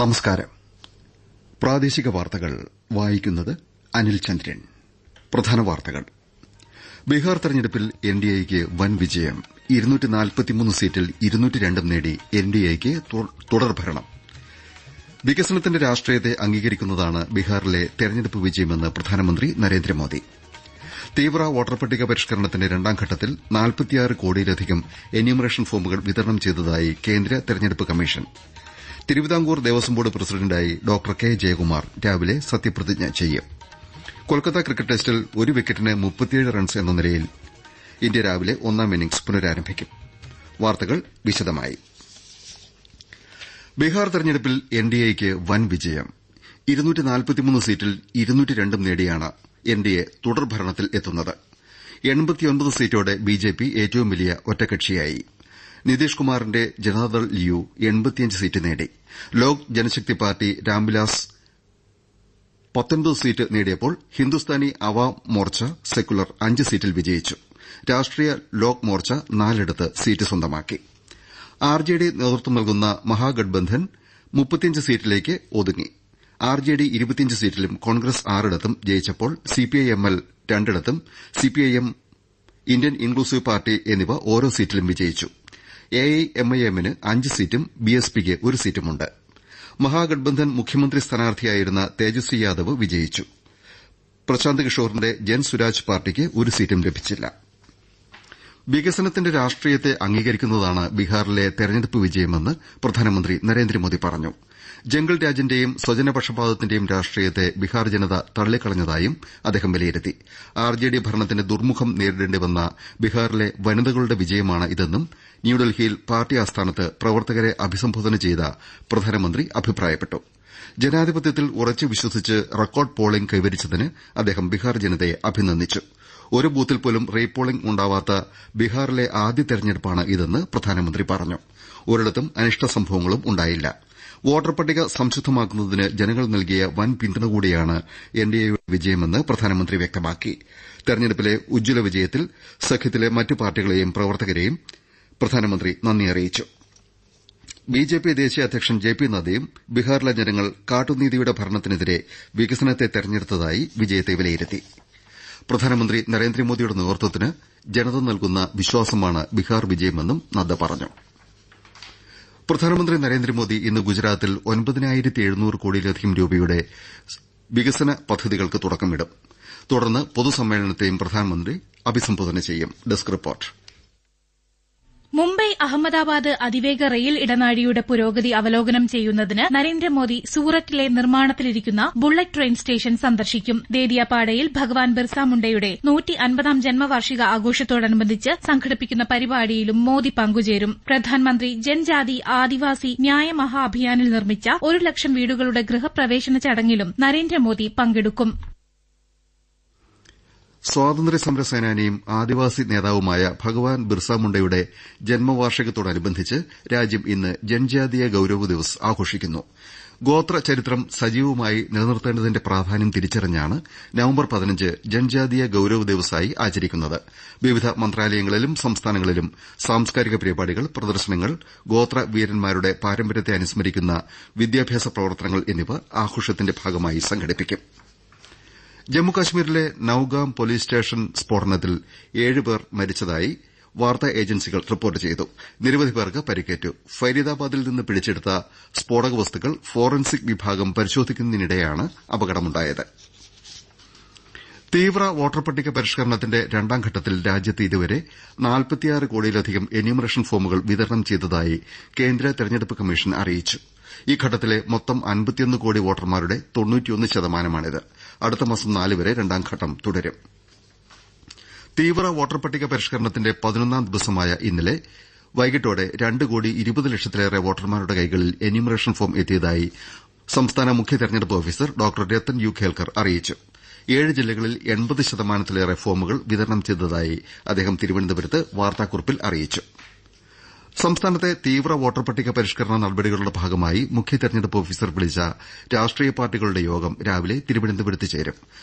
നമസ്കാരം. പ്രാദേശിക വാർത്തകൾ വായിക്കുന്നത് അനിൽ ചന്ദ്രൻ. പ്രധാന വാർത്തകൾ. ബീഹാർ തെരഞ്ഞെടുപ്പിൽ എൻഡിഎയ്ക്ക് വൻ വിജയം. 243 സീറ്റിൽ 202 നേടി എൻഡിഎയ്ക്ക് തുടർഭരണം. വികസനത്തിന്റെ രാഷ്ട്രീയത്തെ അംഗീകരിക്കുന്നതാണ് ബീഹാറിലെ തെരഞ്ഞെടുപ്പ് വിജയമെന്ന് പ്രധാനമന്ത്രി നരേന്ദ്രമോദി. തീവ്ര വോട്ടർ പട്ടിക പരിഷ്കരണത്തിന്റെ രണ്ടാം ഘട്ടത്തിൽ 46 കോടിയിലധികം എന്യൂമറേഷൻ ഫോമുകൾ വിതരണം ചെയ്തതായി കേന്ദ്ര തെരഞ്ഞെടുപ്പ് കമ്മീഷൻ. തിരുവിതാംകൂർ ദേവസ്വം ബോർഡ് പ്രസിഡന്റായി ഡോക്ടർ കെ ജയകുമാർ രാവിലെ സത്യപ്രതിജ്ഞ ചെയ്യും. കൊൽക്കത്ത ക്രിക്കറ്റ് ടെസ്റ്റിൽ ഒരു വിക്കറ്റിന് 37 റൺസ് എന്ന നിലയിൽ ഇന്ത്യ രാവിലെ ഒന്നാം ഇന്നിംഗ്സ് പുനരാരംഭിക്കും. വാർത്തകൾ വിശദമായി. ബീഹാർ തെരഞ്ഞെടുപ്പിൽ എൻഡിഎയ്ക്ക് വൻ വിജയം. 243 സീറ്റിൽ 202 നേടിയാണ് എൻഡിഎ തുടർഭരണത്തിൽ എത്തുന്നത്. 89 സീറ്റോടെ ബിജെപി ഏറ്റവും വലിയ ഒറ്റകക്ഷിയായി. നിതീഷ് കുമാറിന്റെ ജനതാദൾ യു 85 സീറ്റ് നേടി. ലോക് ജനശക്തി പാർട്ടി രാംവിലാസ് 19 സീറ്റ് നേടിയപ്പോൾ ഹിന്ദുസ്ഥാനി അവാം മോർച്ച സെക്കുലർ 5 സീറ്റിൽ വിജയിച്ചു. രാഷ്ട്രീയ ലോക് മോർച്ച 4 സീറ്റ് സ്വന്തമാക്കി. ആർജെഡി നേതൃത്വം നൽകുന്ന മഹാഗഡ്ബന്ധൻ 35 സീറ്റിലേക്ക് ഒതുങ്ങി. ആർജെഡി 25 സീറ്റിലും കോൺഗ്രസ് 6 ജയിച്ചപ്പോൾ സിപിഐഎംഎൽ 2 സിപിഐഎം, ഇന്ത്യൻ ഇൻക്ലൂസീവ് പാർട്ടി എന്നിവ ഓരോ സീറ്റിലും വിജയിച്ചു. എഐഎംഐഎമ്മിന് 5 സീറ്റും ബിഎസ്പിക്ക് 1 സീറ്റുമുണ്ട്. മഹാഗഡ്ബന്ധൻ മുഖ്യമന്ത്രി സ്ഥാനാർത്ഥിയായിരുന്ന തേജസ്വി യാദവ് വിജയിച്ചു. പ്രശാന്ത് കിഷോറിന്റെ ജൻ സുരാജ് പാർട്ടിക്ക് 1 സീറ്റും ലഭിച്ചില്ല. വികസനത്തിന്റെ രാഷ്ട്രീയത്തെ അംഗീകരിക്കുന്നതാണ് ബീഹാറിലെ തെരഞ്ഞെടുപ്പ് വിജയമെന്ന് പ്രധാനമന്ത്രി നരേന്ദ്രമോദി പറഞ്ഞു. ജംഗിൾ രാജിന്റെയും സ്വജനപക്ഷപാതത്തിന്റെയും രാഷ്ട്രീയത്തെ ബീഹാർ ജനത തള്ളിക്കളഞ്ഞതായും അദ്ദേഹം വിലയിരുത്തി. ആർജെഡി ഭരണത്തിന്റെ ദുർമുഖം നേരിടേണ്ടി വന്ന ബീഹാറിലെ വനിതകളുടെ വിജയമാണ് ഇതെന്നും ന്യൂഡൽഹിയിൽ പാർട്ടി ആസ്ഥാനത്ത് പ്രവർത്തകരെ അഭിസംബോധന ചെയ്ത പ്രധാനമന്ത്രി അഭിപ്രായപ്പെട്ടു. ജനാധിപത്യത്തിൽ ഉറച്ചു വിശ്വസിച്ച് റെക്കോർഡ് പോളിംഗ് കൈവരിച്ചതിന് അദ്ദേഹം ബീഹാർ ജനതയെ അഭിനന്ദിച്ചു. ഒരു ബൂത്തിൽ പോലും റീപോളിംഗ് ഉണ്ടാവാത്ത ബീഹാറിലെ ആദ്യ തെരഞ്ഞെടുപ്പാണ് ഇതെന്ന് പ്രധാനമന്ത്രി പറഞ്ഞു. ഒരിടത്തും അനിഷ്ട സംഭവങ്ങളും ഉണ്ടായില്ല. വോട്ടർ പട്ടിക സംശുദ്ധമാക്കുന്നതിന് ജനങ്ങൾ നൽകിയ വൻ പിന്തുണ കൂടിയാണ് എൻഡിഎയുടെ വിജയമെന്ന് പ്രധാനമന്ത്രി വ്യക്തമാക്കി. തെരഞ്ഞെടുപ്പിലെ ഉജ്ജ്വല വിജയത്തിൽ സഖ്യത്തിലെ മറ്റ് പാർട്ടികളെയും പ്രവർത്തകരെയും പ്രധാനമന്ത്രി നന്ദി അറിയിച്ചു. ബിജെപി ദേശീയ അധ്യക്ഷൻ ജെപി നദ്ദയും ബീഹാറിലെ ജനങ്ങൾ കാട്ടുനീതിയുടെ ഭരണത്തിനെതിരെ വികസനത്തെ തെരഞ്ഞെടുത്തതായി വിജയത്തെ വിലയിരുത്തി. പ്രധാനമന്ത്രി നരേന്ദ്രമോദിയുടെ നേതൃത്വത്തിന് ജനത നൽകുന്ന വിശ്വാസമാണ് ബീഹാർ വിജയമെന്നും നദ്ദ പറഞ്ഞു. പ്രധാനമന്ത്രി നരേന്ദ്രമോദി ഇന്ന് ഗുജറാത്തിൽ 9700 കോടിയിലധികം രൂപയുടെ വികസന പദ്ധതികൾക്ക് തുടക്കമിടും. തുടർന്ന് പൊതുസമ്മേളനത്തെയും പ്രധാനമന്ത്രി അഭിസംബോധന ചെയ്യും. Desk report. മുംബൈ അഹമ്മദാബാദ് അതിവേഗ റെയിൽ ഇടനാഴിയുടെ പുരോഗതി അവലോകനം ചെയ്യുന്നതിന് നരേന്ദ്രമോദി സൂററ്റിലെ നിർമ്മാണത്തിലിരിക്കുന്ന ബുള്ളറ്റ് ട്രെയിൻ സ്റ്റേഷൻ സന്ദർശിക്കും. ദേദിയാപാടയിൽ ഭഗവാൻ ബിർസ മുണ്ടയുടെ 150ാം ജന്മവാർഷിക ആഘോഷത്തോടനുബന്ധിച്ച് സംഘടിപ്പിക്കുന്ന പരിപാടിയിലും മോദി പങ്കുചേരും. പ്രധാൻമന്ത്രി ജൻജാതി ആദിവാസി ന്യായ മഹാ അഭിയാനിൽ നിർമ്മിച്ച 1 ലക്ഷം വീടുകളുടെ ഗൃഹപ്രവേശന ചടങ്ങിലും നരേന്ദ്രമോദി പങ്കെടുക്കും. സ്വാതന്ത്ര്യ സമര സേനാനിയും ആദിവാസി നേതാവുമായ ഭഗവാൻ ബിർസ മുണ്ടയുടെ ജന്മവാർഷികത്തോടനുബന്ധിച്ച് രാജ്യം ഇന്ന് ജൻജാതീയ ഗൌരവ് ദിവസ് ആഘോഷിക്കുന്നു. ഗോത്ര ചരിത്രം സജീവമായി നിലനിർത്തേണ്ടതിന്റെ പ്രാധാന്യം തിരിച്ചറിഞ്ഞാണ് നവംബർ 15 ജൻജാതീയ ഗൌരവ് ദിവസായി ആചരിക്കുന്നത്. വിവിധ മന്ത്രാലയങ്ങളിലും സംസ്ഥാനങ്ങളിലും സാംസ്കാരിക പരിപാടികൾ, പ്രദർശനങ്ങൾ, ഗോത്ര വീരന്മാരുടെ പാരമ്പര്യത്തെ അനുസ്മരിക്കുന്ന വിദ്യാഭ്യാസ പ്രവർത്തനങ്ങൾ എന്നിവ ആഘോഷത്തിന്റെ ഭാഗമായി സംഘടിപ്പിക്കും. ജമ്മുകശ്മീരിലെ നൌഗാം പോലീസ് സ്റ്റേഷൻ സ്ഫോടനത്തിൽ 7 പേർ മരിച്ചതായി വാർത്താ ഏജൻസികൾ റിപ്പോർട്ട് ചെയ്തു. നിരവധി പേർക്ക് പരിക്കേറ്റു. ഫരീദാബാദിൽ നിന്ന് പിടിച്ചെടുത്ത സ്ഫോടക വസ്തുക്കൾ ഫോറൻസിക് വിഭാഗം പരിശോധിക്കുന്നതിനിടെയാണ് അപകടമുണ്ടായത്. തീവ്ര വോട്ടർ പട്ടിക പരിഷ്കരണത്തിന്റെ രണ്ടാം ഘട്ടത്തിൽ രാജ്യത്ത് ഇതുവരെ 46 കോടിയിലധികം എന്യൂമറേഷൻ ഫോമുകൾ വിതരണം ചെയ്തതായി കേന്ദ്ര തെരഞ്ഞെടുപ്പ് കമ്മീഷൻ അറിയിച്ചു. ഈ ഘട്ടത്തിലെ മൊത്തം 51 കോടി വോട്ടർമാരുടെ 91%മാണിത്. അടുത്ത മാസം 4 വരെ രണ്ടാം ഘട്ടം തുടരും. തീവ്ര വോട്ടർ പട്ടിക പരിഷ്കരണത്തിന്റെ 11ാം ദിവസമായ ഇന്നലെ വൈകിട്ടോടെ 2 കോടി 20 ലക്ഷത്തിലേറെ വോട്ടർമാരുടെ കൈകളിൽ എന്യൂമറേഷൻ ഫോം എത്തിയതായി സംസ്ഥാന മുഖ്യ തെരഞ്ഞെടുപ്പ് officer doctor Rathan U Khelkar അറിയിച്ചു. 7 ജില്ലകളിൽ 80%-ത്തിലേറെ ഫോമുകൾ വിതരണം ചെയ്തതായി അദ്ദേഹം തിരുവനന്തപുരത്ത് വാർത്താക്കുറിപ്പിൽ അറിയിച്ചു. സംസ്ഥാനത്തെ തീവ്ര വോട്ടർ പട്ടിക പരിഷ്കരണ നടപടികളുടെ ഭാഗമായി മുഖ്യ തെരഞ്ഞെടുപ്പ് ഓഫീസർ വിളിച്ച രാഷ്ട്രീയ പാർട്ടികളുടെ യോഗം രാവിലെ തിരുവനന്തപുരത്ത് ചേരും.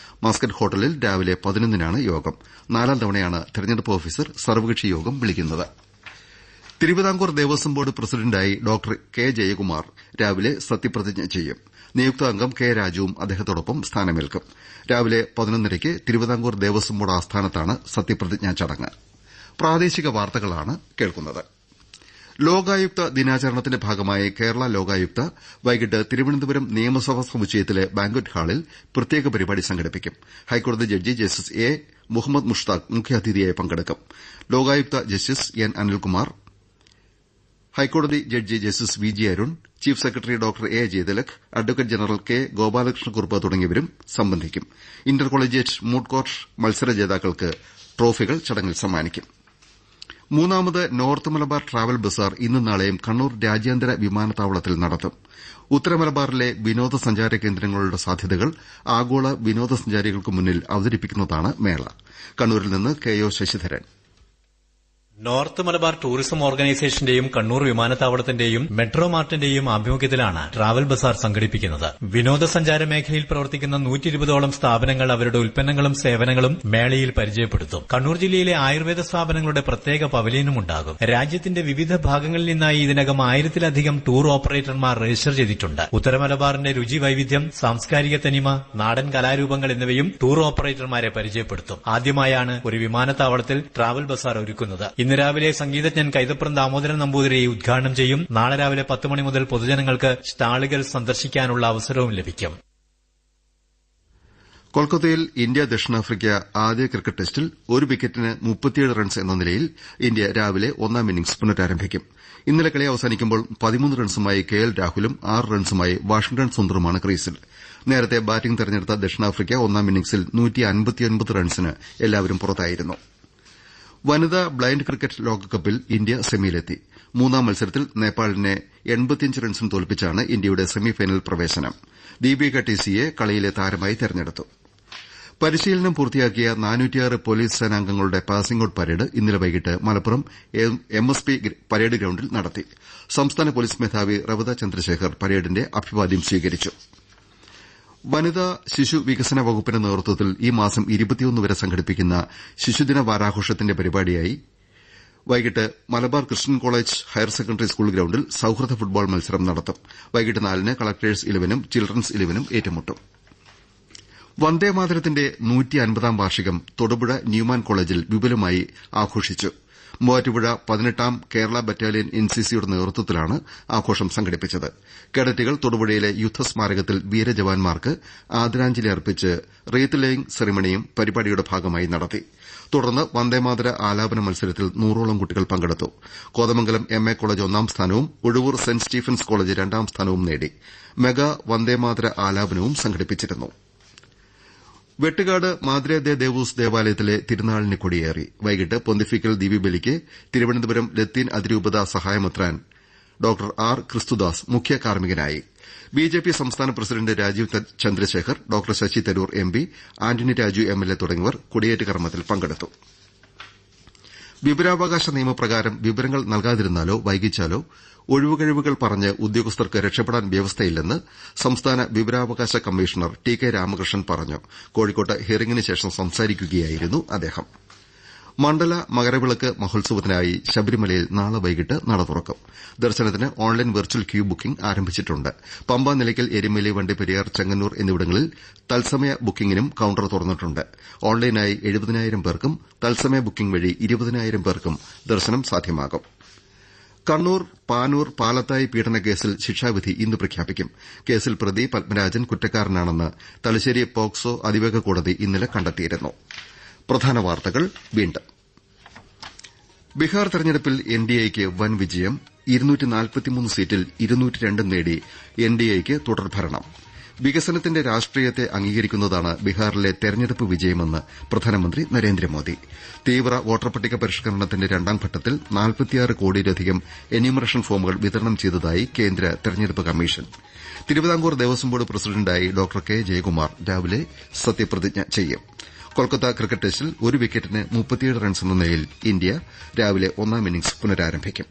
മസ്കറ്റ് ഹോട്ടലിൽ രാവിലെ 11-നാണ് യോഗം. 4ാം തവണയാണ് തെരഞ്ഞെടുപ്പ് ഓഫീസർ സർവകക്ഷി യോഗം വിളിക്കുന്നത്. തിരുവിതാംകൂർ ദേവസ്വം ബോർഡ് പ്രസിഡന്റായി ഡോക്ടർ കെ ജയകുമാർ രാവിലെ സത്യപ്രതിജ്ഞ ചെയ്യും. നിയുക്ത അംഗം കെ രാജുവും അദ്ദേഹത്തോടൊപ്പം സ്ഥാനമേൽക്കും. രാവിലെ 11:00 തിരുവിതാംകൂർ ദേവസ്വം ബോർഡ് ആസ്ഥാനത്താണ് സത്യപ്രതിജ്ഞാ ചടങ്ങ്. പ്രാദേശിക വാർത്തകളാണ് കേൾക്കുന്നത്. ലോകായുക്ത ദിനാചരണത്തിന്റെ ഭാഗമായി കേരള ലോകായുക്ത വൈകിട്ട് തിരുവനന്തപുരം നിയമസഭാ സമുച്ചയത്തിലെ ബാങ്ക്വറ്റ് ഹാളിൽ പ്രത്യേക പരിപാടി സംഘടിപ്പിക്കും. ഹൈക്കോടതി judge justice A Muhammad Mushtaq മുഖ്യാതിഥിയായി പങ്കെടുക്കും. ലോകായുക്ത ജസ്റ്റിസ് എൻ അനിൽകുമാർ, ഹൈക്കോടതി judge justice V G Arun, chief secretary doctor A Jayathilak, advocate general K Gopalakrishna Kurup തുടങ്ങിയവരും സംബന്ധിക്കും. ഇന്റർ കൊളീജിയറ്റ് മൂട്ട് കോർട്ട് മത്സര ജേതാക്കൾക്ക് ട്രോഫികൾ ചടങ്ങിൽ സമ്മാനിക്കും. മൂന്നാമത് നോർത്ത് മലബാർ ട്രാവൽ ബസാർ ഇന്നും നാളെയും കണ്ണൂർ രാജ്യാന്തര വിമാനത്താവളത്തിൽ നടത്തും. ഉത്തരമലബാറിലെ വിനോദസഞ്ചാര കേന്ദ്രങ്ങളുടെ സാധ്യതകൾ ആഗോള വിനോദസഞ്ചാരികൾക്ക് മുന്നിൽ അവതരിപ്പിക്കുന്നതാണ് മേള. കണ്ണൂരിൽ നിന്ന് K O Sasidharan. North Malabar tourism ഓർഗനൈസേഷന്റെയും കണ്ണൂർ വിമാനത്താവളത്തിന്റെയും മെട്രോ മാർട്ടിന്റെയും ആഭിമുഖ്യത്തിലാണ് ട്രാവൽ ബസാർ സംഘടിപ്പിക്കുന്നത്. വിനോദസഞ്ചാര മേഖലയിൽ പ്രവർത്തിക്കുന്ന 120ഓളം സ്ഥാപനങ്ങൾ അവരുടെ ഉൽപ്പന്നങ്ങളും സേവനങ്ങളും മേളയിൽ പരിചയപ്പെടുത്തും. കണ്ണൂർ ജില്ലയിലെ ആയുർവേദ സ്ഥാപനങ്ങളുടെ പ്രത്യേക പവലിയനും ഉണ്ടാകും. രാജ്യത്തിന്റെ വിവിധ ഭാഗങ്ങളിൽ നിന്നായി ഇതിനകം 1000-ലധികം ടൂർ ഓപ്പറേറ്റർമാർ രജിസ്റ്റർ ചെയ്തിട്ടുണ്ട്. ഉത്തരമലബാറിന്റെ രുചി വൈവിധ്യം, സാംസ്കാരിക തനിമ, നാടൻ കലാരൂപങ്ങൾ എന്നിവയും ടൂർ ഓപ്പറേറ്റർമാരെ പരിചയപ്പെടുത്തും. ആദ്യമായാണ് ഒരു വിമാനത്താവളത്തിൽ ട്രാവൽ ബസാർ ഒരുക്കുന്നത്. ഇന്ന് രാവിലെ സംഗീതജ്ഞൻ കൈതപ്രം ദാമോദരൻ നമ്പൂതിരി ഉദ്ഘാടനം ചെയ്യും. നാളെ രാവിലെ 10 മണി മുതൽ പൊതുജനങ്ങൾക്ക് സ്റ്റാളുകൾ സന്ദർശിക്കാനുള്ള അവസരവും ലഭിക്കും. കൊൽക്കത്തയിൽ ഇന്ത്യ ദക്ഷിണാഫ്രിക്ക ആദ്യ ക്രിക്കറ്റ് ടെസ്റ്റിൽ ഒരു വിക്കറ്റിന് 37 റൺസ് എന്ന നിലയിൽ ഇന്ത്യ രാവിലെ ഒന്നാം ഇന്നിംഗ്സ് പുനരാരംഭിക്കും. ഇന്നലെ കളി അവസാനിക്കുമ്പോൾ 13 റൺസുമായി കെ എൽ രാഹുലും 6 റൺസുമായി വാഷിംഗ്ടൺ സുന്ദറുമാണ് ക്രീസിൽ. നേരത്തെ ബാറ്റിംഗ് തെരഞ്ഞെടുത്ത ദക്ഷിണാഫ്രിക്ക ഒന്നാം ഇന്നിംഗ്സിൽ 159 റൺസിന് എല്ലാവരും പുറത്തായിരുന്നു. വനിതാ ബ്ലൈൻഡ് ക്രിക്കറ്റ് ലോകകപ്പിൽ ഇന്ത്യ സെമിയിലെത്തി. മൂന്നാം മത്സരത്തിൽ നേപ്പാളിനെ 85 റൺസിന് തോൽപ്പിച്ചാണ് ഇന്ത്യയുടെ സെമിഫൈനൽ പ്രവേശനം. ദീപിക ടിസിയെ കളിയിലെ താരമായി തെരഞ്ഞെടുത്തു. പരിശീലനം പൂർത്തിയാക്കിയ 406 പോലീസ് സേനാംഗങ്ങളുടെ പാസിംഗ് ഔട്ട് പരേഡ് ഇന്നലെ വൈകിട്ട് മലപ്പുറം MSP പരേഡ് ഗ്രൌണ്ടിൽ നടത്തി. സംസ്ഥാന പോലീസ് മേധാവി റവത ചന്ദ്രശേഖർ പരേഡിന്റെ അഭിവാദ്യം സ്വീകരിച്ചു. വനിതാ ശിശു വികസന വകുപ്പിന്റെ നേതൃത്വത്തിൽ ഈ മാസം 21 വരെ സംഘടിപ്പിക്കുന്ന ശിശുദിന വാരാഘോഷത്തിന്റെ പരിപാടിയായി വൈകിട്ട് Malabar Christian college higher secondary school ഗ്രൌണ്ടിൽ സൌഹൃദ ഫുട്ബോൾ മത്സരം നടത്തും. വൈകിട്ട് 4-ന് കളക്ടേഴ്സ് 11-നും ചിൽഡ്രൻസ് 11-നും ഏറ്റുമുട്ടും. വന്ദേമാതരത്തിന്റെ 150ാം വാർഷികം തൊടുപുഴ ന്യൂമാൻ കോളേജിൽ വിപുലമായി ആഘോഷിച്ചു. മൂവാറ്റുപുഴ 18ാം കേരള ബറ്റാലിയൻ NCCയുടെ നേതൃത്വത്തിലാണ് ആഘോഷം സംഘടിപ്പിച്ചത്. കേഡറ്റുകൾ തൊടുപുഴയിലെ യുദ്ധസ്മാരകത്തിൽ വീരജവാന്മാർക്ക് ആദരാഞ്ജലി അർപ്പിച്ച് റീത്ത് ലേയിംഗ് സെറിമണിയും പരിപാടിയുടെ ഭാഗമായി നടത്തി. തുടർന്ന് വന്ദേമാതര ആലാപന മത്സരത്തിൽ 100ഓളം കുട്ടികൾ പങ്കെടുത്തു. കോതമംഗലം MA കോളേജ് 1ാം സ്ഥാനവും ഒഴവൂർ സെന്റ് സ്റ്റീഫൻസ് കോളേജ് 2ാം സ്ഥാനവും നേടി. മെഗാ വന്ദേമാതര ആലാപനവും സംഘടിപ്പിച്ചിരുന്നു. വെട്ടുകാട് മാദ്രെ ദേ ദേവൂസ് ദേവാലയത്തിലെ തിരുനാളിന് കൊടിയേറി. വൈകിട്ട് പൊന്തിഫിക്കൽ ദിവ്യബലിക്ക് തിരുവനന്തപുരം ലത്തീൻ അതിരൂപത സഹായമെത്രാൻ ഡോക്ടർ ആർ ക്രിസ്തുദാസ് മുഖ്യ കാർമ്മികനായി. BJP സംസ്ഥാന president Rajeev Chandrasekhar, doctor Shashi Tharoor MP, Antony Raju MLA തുടങ്ങിയവർ കൊടിയേറ്റ് കർമ്മത്തിൽ പങ്കെടുത്തു. വിവരാവകാശ നിയമപ്രകാരം വിവരങ്ങൾ നൽകാതിരുന്നാലോ വൈകിച്ചാലോ ഒഴിവുകഴിവുകൾ പറഞ്ഞ് ഉദ്യോഗസ്ഥർക്ക് രക്ഷപ്പെടാൻ വ്യവസ്ഥയില്ലെന്ന് സംസ്ഥാന വിവരാവകാശ കമ്മീഷണർ ടി കെ രാമകൃഷ്ണൻ പറഞ്ഞു. കോഴിക്കോട്ട് ഹിയറിംഗിന് ശേഷം സംസാരിക്കുകയായിരുന്നു അദ്ദേഹം. മണ്ഡല മകരവിളക്ക് മഹോത്സവത്തിനായി ശബരിമലയിൽ നാളെ വൈകിട്ട് നട തുറക്കും. ദർശനത്തിന് ഓൺലൈൻ വെർച്വൽ ക്യൂ ബുക്കിംഗ് ആരംഭിച്ചിട്ടുണ്ട്. പമ്പ, നിലയ്ക്കൽ, എരുമേലി, വണ്ടിപ്പെരിയാർ, ചെങ്ങന്നൂർ എന്നിവിടങ്ങളിൽ തത്സമയ ബുക്കിംഗിനും കൌണ്ടർ തുറന്നിട്ടുണ്ട്. ഓൺലൈനായി 70,000 പേർക്കും തത്സമയ ബുക്കിംഗ് വഴി 20,000 പേർക്കും ദർശനം സാധ്യമാകും. കണ്ണൂർ പാനൂർ പാലത്തായി പീഡനക്കേസിൽ ശിക്ഷാവിധി ഇന്ന് പ്രഖ്യാപിക്കും. കേസിൽ പ്രതി പത്മരാജൻ കുറ്റക്കാരനാണെന്ന് തലശ്ശേരി പോക്സോ അതിവേഗ കോടതി ഇന്നലെ കണ്ടെത്തിയിരുന്നു. പ്രധാന വാർത്തകൾ വീണ്ടും. ബീഹാർ തെരഞ്ഞെടുപ്പിൽ NDAയ്ക്ക് വൻ വിജയം. 243 സീറ്റിൽ 202 നേടി NDAയ്ക്ക് തുടർഭരണം. വികസനത്തിന്റെ രാഷ്ട്രീയത്തെ അംഗീകരിക്കുന്നതാണ് ബീഹാറിലെ തെരഞ്ഞെടുപ്പ് വിജയമെന്ന് പ്രധാനമന്ത്രി നരേന്ദ്രമോദി. തീവ്ര വോട്ടർ പട്ടിക പരിഷ്കരണത്തിന്റെ 2ാം ഘട്ടത്തിൽ 46 കോടിയിലധികം എന്യൂമറേഷൻ ഫോമുകൾ വിതരണം ചെയ്തതായി കേന്ദ്ര തെരഞ്ഞെടുപ്പ് കമ്മീഷൻ. തിരുവിതാംകൂർ ദേവസ്വം ബോർഡ് പ്രസിഡന്റായി ഡോക്ടർ കെ ജയകുമാർ രാവിലെ സത്യപ്രതിജ്ഞ ചെയ്യും. കൊൽക്കത്ത ക്രിക്കറ്റ് ടെസ്റ്റിൽ ഒരു വിക്കറ്റിന് 37 റൺസ് എന്ന നിലയിൽ ഇന്ത്യ രാവിലെ ഒന്നാം ഇന്നിംഗ്സ് പുനരാരംഭിക്കും.